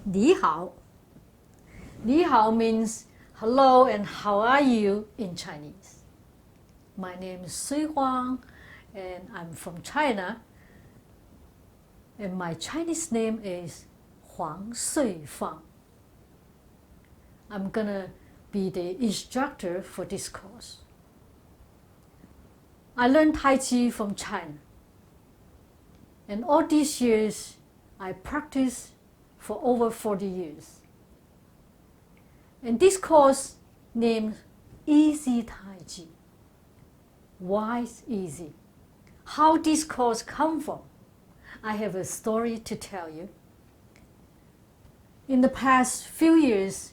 Ni hao. Ni hao means hello and how are you in Chinese. My name is Sui Huang and I'm from China. And my Chinese name is Huang Sui Fang. I'm gonna be the instructor for this course. I learned Tai Chi from China. And all these years, I practiced for over 40 years. And this course named Easy Tai Chi. Why easy? How this course come from? I have a story to tell you. In the past few years,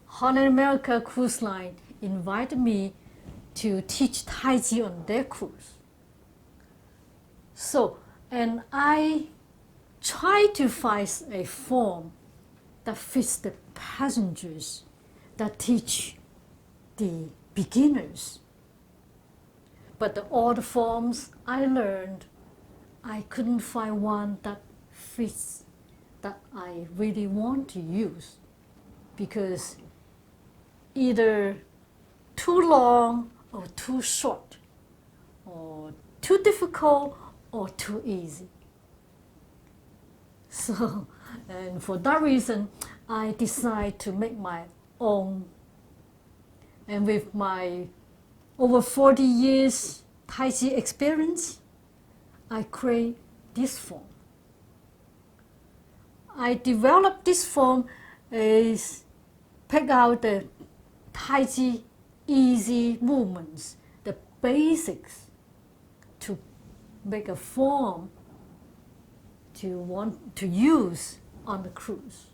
Holland America Cruise Line invited me to teach Tai Chi on their cruise. And I tried to find a form that fits the passengers, that teach the beginners. But all the forms I learned, I couldn't find one that fits, that I really want to use, because either too long or too short, or too difficult or too easy. So, and for that reason, I decided to make my own. And with my over 40 years Tai Chi experience, I create this form. I developed this form is pick out the Tai Chi easy movements, the basics, to make a form to want to use on the cruise.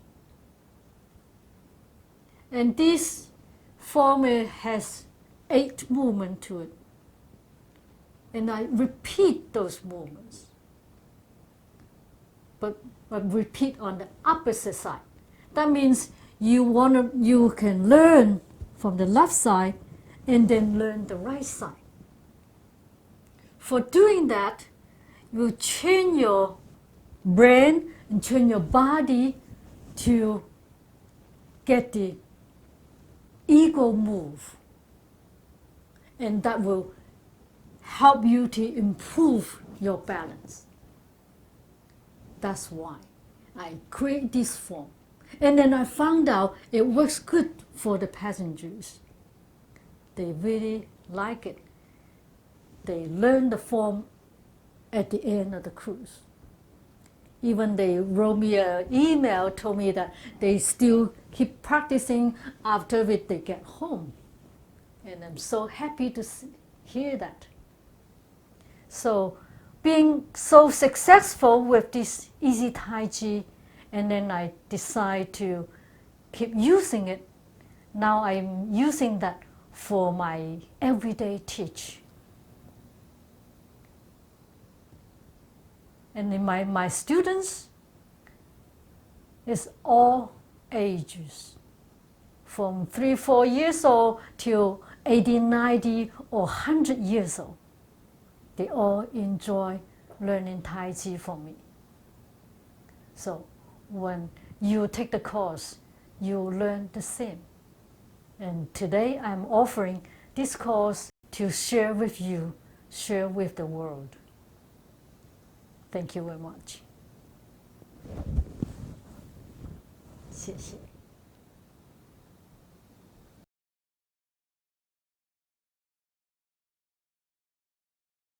And this form has 8 movements to it. And I repeat those movements, but repeat on the opposite side. That means you can learn from the left side and then learn the right side. For doing that, you train your brain and train your body to get the ego move, and that will help you to improve your balance. That's why I create this form. And then I found out it works good for the passengers. They really like it. They learn the form at the end of the cruise. Even they wrote me an email, told me that they still keep practicing after they get home. And I'm so happy to hear that. So, being so successful with this Easy Tai Chi, and then I decide to keep using it. Now I'm using that for my everyday teach. And in my students, it's all ages, from 3-4 years old till 80, 90, or 100 years old. They all enjoy learning Tai Chi from me. So when you take the course, you learn the same. And today I'm offering this course to share with you, share with the world. Thank you very much. 谢谢。